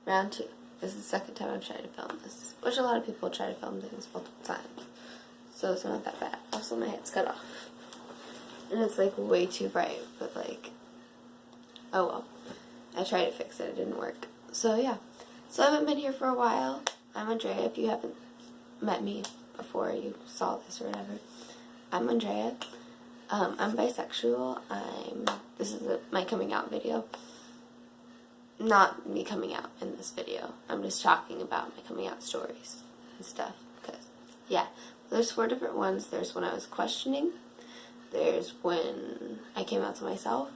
round 2. This is the second time I've tried to film this, which a lot of people try to film things multiple times, so it's not that bad. Also, my head's cut off, and it's like way too bright, but like, oh well. I tried to fix it, it didn't work. So yeah, so I haven't been here for a while. I'm Andrea. If you haven't met me before you saw this or whatever, I'm Andrea. I'm bisexual. This is my coming out video. Not me coming out in this video. I'm just talking about my coming out stories and stuff. Because, yeah, there's 4 different ones. There's when I was questioning. There's when I came out to myself.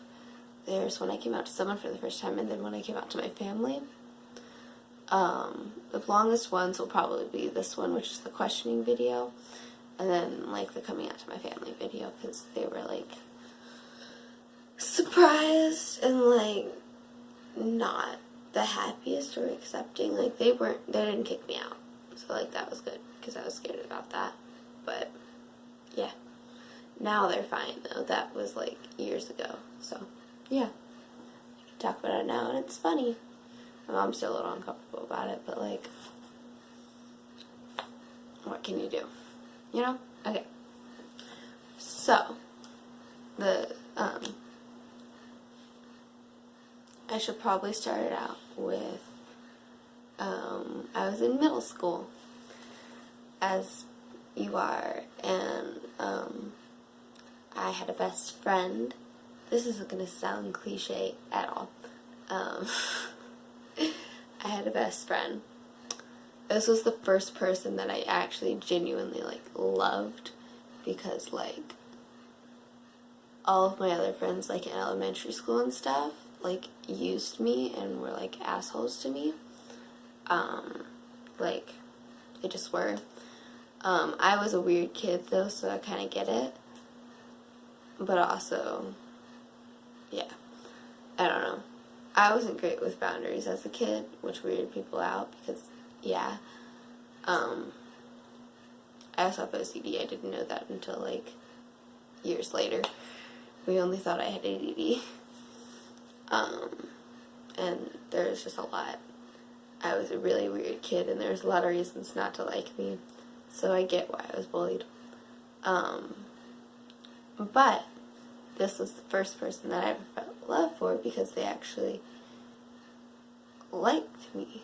There's when I came out to someone for the first time. And then when I came out to my family. The longest ones will probably be this one, which is the questioning video. And then, like, the coming out to my family video. Because they were, like, surprised and, like, not the happiest or accepting. Like, they didn't kick me out, so like that was good because I was scared about that. But yeah, now they're fine though. That was like years ago, so yeah, I can talk about it now and it's funny. My mom's still a little uncomfortable about it, but like, what can you do, you know? Okay, so the I should probably start it out with, I was in middle school, as you are, and, I had a best friend. This isn't going to sound cliche at all. I had a best friend. This was the first person that I actually genuinely, like, loved, because, like, all of my other friends, like, in elementary school and stuff, like, used me and were, like, assholes to me. Like, they just were. I was a weird kid, though, so I kind of get it. But also, yeah, I don't know. I wasn't great with boundaries as a kid, which weirded people out, because, yeah. I also have OCD. I didn't know that until, like, years later. We only thought I had ADD. And there's just a lot. I was a really weird kid, and there's a lot of reasons not to like me, so I get why I was bullied. But this was the first person that I ever felt love for, because they actually liked me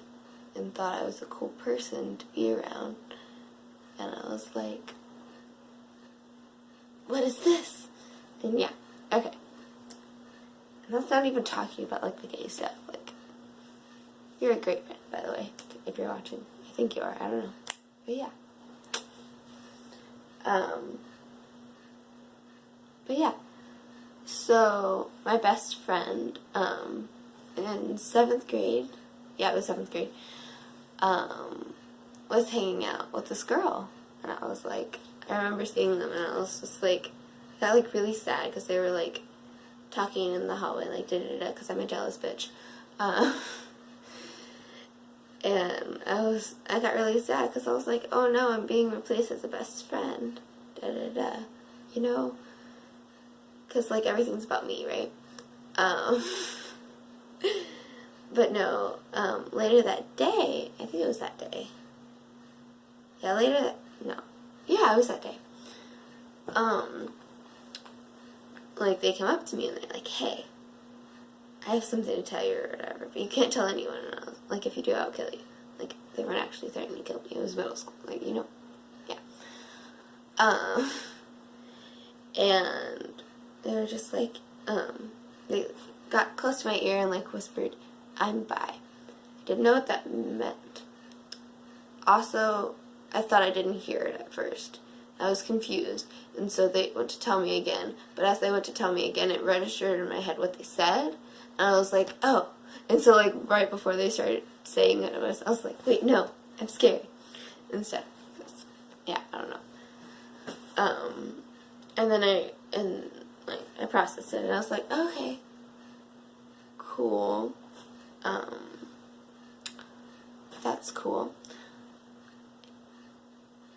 and thought I was a cool person to be around. And I was like, what is this? And yeah, okay. And that's not even talking about, like, the gay stuff. Like, you're a great friend, by the way, if you're watching. I think you are. I don't know. But yeah. But yeah. So, my best friend, in 7th grade, yeah, it was 7th grade, was hanging out with this girl. And I was like, I remember seeing them, and I was just like, I got, like, really sad, because they were, like, talking in the hallway, like, da-da-da-da, because I'm a jealous bitch. And I got really sad, because I was like, oh no, I'm being replaced as a best friend, da-da-da, you know? Because, like, everything's about me, right? But no, later that day, I think it was that day. Yeah, yeah, it was that day. Like, they come up to me and they're like, hey, I have something to tell you or whatever, but you can't tell anyone. And I was like, if you do, I'll kill you. Like, they weren't actually threatening to kill me. It was middle school. Like, you know. Yeah. And they were just like, they got close to my ear and, like, whispered, I'm bi. I didn't know what that meant. Also, I thought I didn't hear it at first. I was confused, and so they went to tell me again, but as they went to tell me again, it registered in my head what they said, and I was like, oh, and so, like, right before they started saying it, I was like, wait, no, I'm scared, and stuff, yeah, I don't know, and then I processed it, and I was like, okay, cool, that's cool.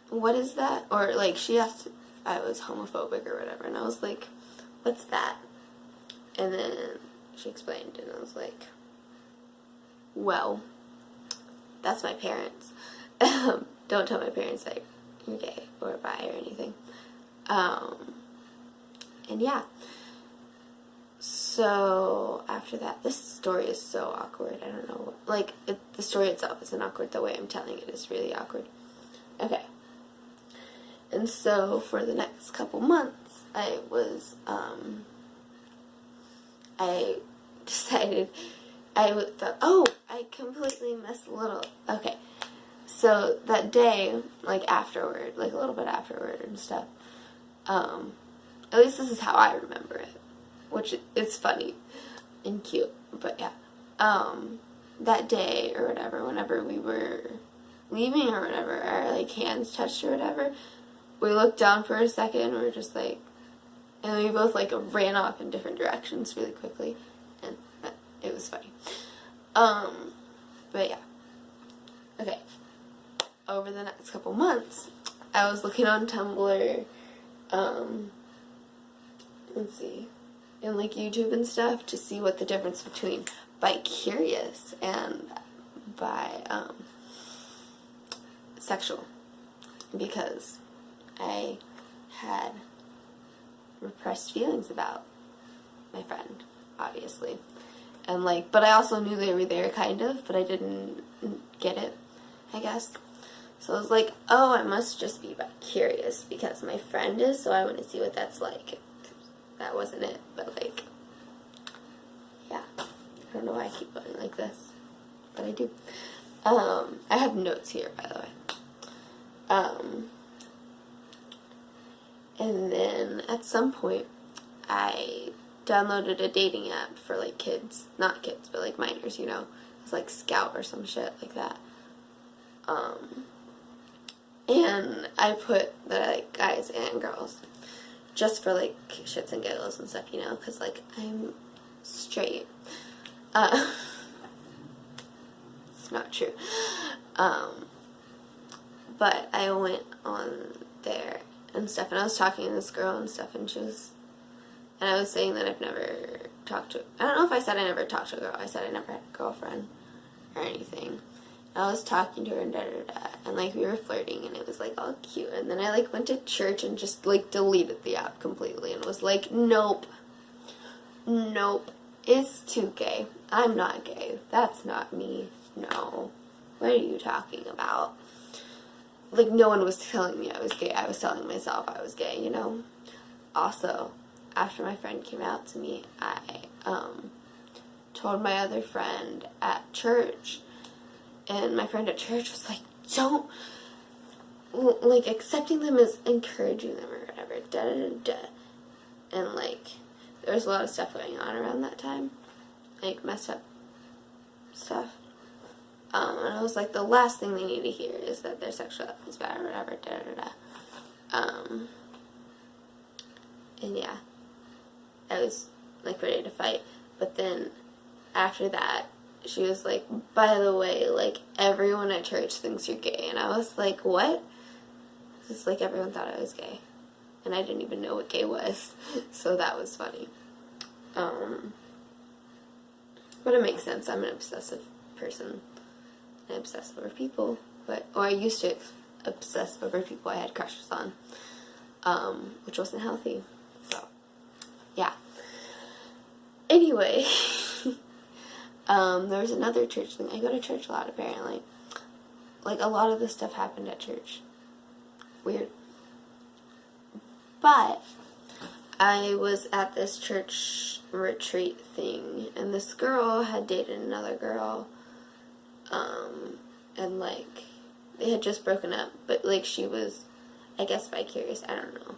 What is that? Or, like, she asked if I was homophobic or whatever, and I was like, what's that? And then she explained, and I was like, well, that's my parents. Don't tell my parents that you're gay or bi or anything. And yeah. So after that, this story is so awkward. I don't know. Like, the story itself isn't awkward. The way I'm telling it is really awkward. Okay. And so for the next couple months, I decided, I thought, oh, I completely missed a little. Okay. So that day, like afterward, like a little bit afterward and stuff, at least this is how I remember it, which it's funny and cute, but yeah. That day or whatever, whenever we were leaving or whatever, our like hands touched or whatever, we looked down for a second and we were just like, and we both like ran off in different directions really quickly, and it was funny. But yeah. Okay. Over the next couple months, I was looking on Tumblr, let's see, and like YouTube and stuff to see what the difference between bi-curious and sexual, because I had repressed feelings about my friend, obviously, and like, but I also knew they were there, kind of, but I didn't get it, I guess. So I was like, oh, I must just be curious because my friend is, so I want to see what that's like. That wasn't it, but like, yeah. I don't know why I keep going like this, but I do. I have notes here, by the way. And then at some point, I downloaded a dating app for like kids, not kids, but like minors, you know. It's like Scout or some shit like that. And I put the like guys and girls, just for like shits and giggles and stuff, you know, because like I'm straight. It's not true. But I went on there and stuff, and I was talking to this girl and stuff, and I was saying that I've never talked to, I don't know if I said I never talked to a girl, I said I never had a girlfriend or anything. I was talking to her and da-da-da, and, like, we were flirting, and it was, like, all cute, and then I, like, went to church and just, like, deleted the app completely, and was like, nope, it's too gay, I'm not gay, that's not me, no, what are you talking about? Like, no one was telling me I was gay, I was telling myself I was gay, you know? Also, after my friend came out to me, I, told my other friend at church. And my friend at church was like, don't, like, accepting them is encouraging them or whatever, da-da-da-da. And, like, there was a lot of stuff going on around that time, like, messed up stuff. And I was like, the last thing they need to hear is that their sexuality is bad or whatever, da-da-da-da. And, yeah, I was, like, ready to fight. But then, after that, she was like, by the way, like, everyone at church thinks you're gay. And I was like, what? It's like everyone thought I was gay. And I didn't even know what gay was. So that was funny. But it makes sense. I'm an obsessive person. I obsess over people. Or I used to obsess over people I had crushes on. Which wasn't healthy. So, yeah. Anyway... there was another church thing. I go to church a lot, apparently. Like, a lot of this stuff happened at church. Weird. But, I was at this church retreat thing, and this girl had dated another girl, and, like, they had just broken up, but, like, she was, I guess, bi-curious, I don't know,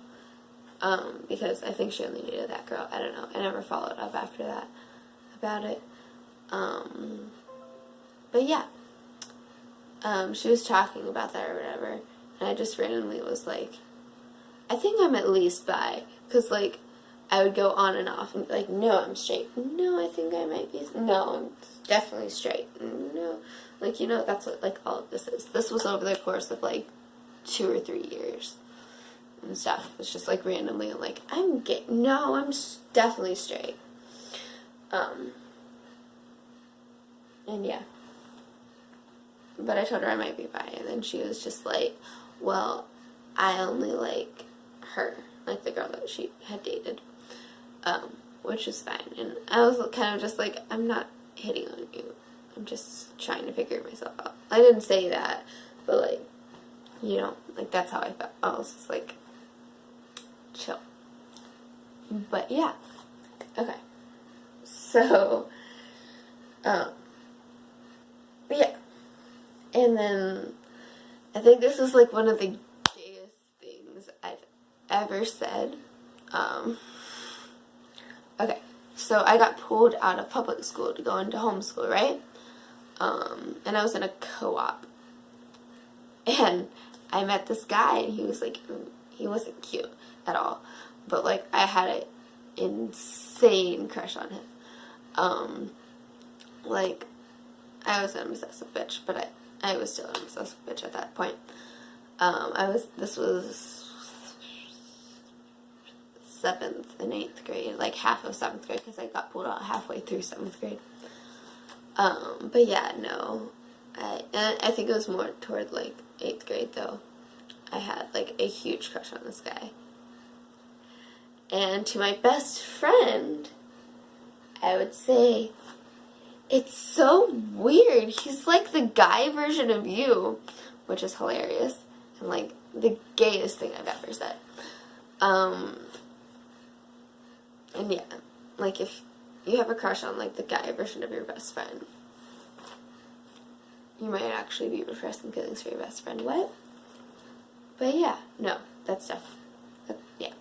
because I think she only dated that girl, I don't know, I never followed up after that, about it. But yeah, she was talking about that or whatever, and I just randomly was like, I think I'm at least bi, because, like, I would go on and off and be like, no, I'm straight, no, I think I might be, no, I'm definitely straight, no, like, you know, that's what, like, all of this is. This was over the course of, like, 2 or 3 years and stuff. It's just, like, randomly, I'm like, I'm gay, no, I'm definitely straight, and yeah, but I told her I might be bi, and then she was just like, well, I only like her, like the girl that she had dated, which is fine. And I was kind of just like, I'm not hitting on you, I'm just trying to figure myself out. I didn't say that, but like, you know, like that's how I felt. I was just like, chill. But yeah, okay. So, but yeah. And then, I think this is like one of the gayest things I've ever said. Okay, so I got pulled out of public school to go into homeschool, right? And I was in a co-op. And I met this guy, and he was like, he wasn't cute at all. But like, I had an insane crush on him. Like, I was an obsessive bitch, but I was still an obsessive bitch at that point. This was 7th and 8th grade, like half of 7th grade, because I got pulled out halfway through 7th grade. But yeah, no, I think it was more toward like 8th grade though. I had like a huge crush on this guy. And to my best friend, I would say, it's so weird. He's like the guy version of you, which is hilarious. And like the gayest thing I've ever said. And yeah, like if you have a crush on like the guy version of your best friend, you might actually be repressing feelings for your best friend. What? But yeah, no, that's stuff. Yeah.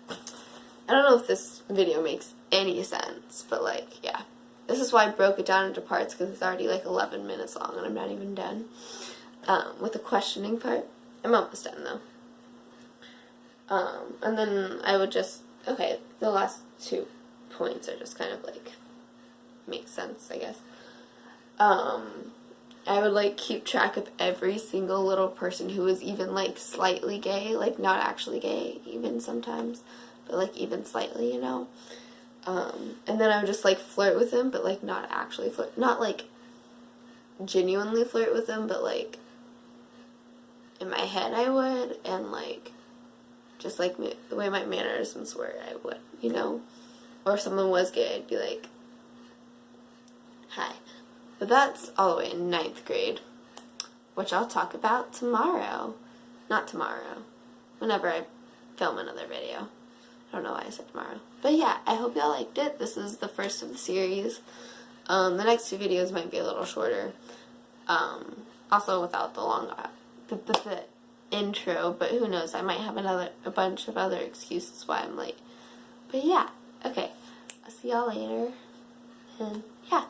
I don't know if this video makes any sense, but like, yeah. This is why I broke it down into parts, because it's already like 11 minutes long and I'm not even done with the questioning part. I'm almost done though. And then I would just, okay, the last 2 points are just kind of like, make sense, I guess. I would like keep track of every single little person who was even like slightly gay, like not actually gay even sometimes, but like even slightly, you know. And then I would just like flirt with them, but like not actually flirt, not like genuinely flirt with them, but like in my head I would, and like just like the way my mannerisms were, I would, you know. Or if someone was gay, I'd be like, hi. But that's all the way in 9th grade, which I'll talk about tomorrow. Not tomorrow, whenever I film another video. I don't know why I said tomorrow. But yeah, I hope y'all liked it. This is the first of the series. The next 2 videos might be a little shorter. Also without the long the intro, but who knows, I might have a bunch of other excuses why I'm late. But yeah, okay. I'll see y'all later. And yeah.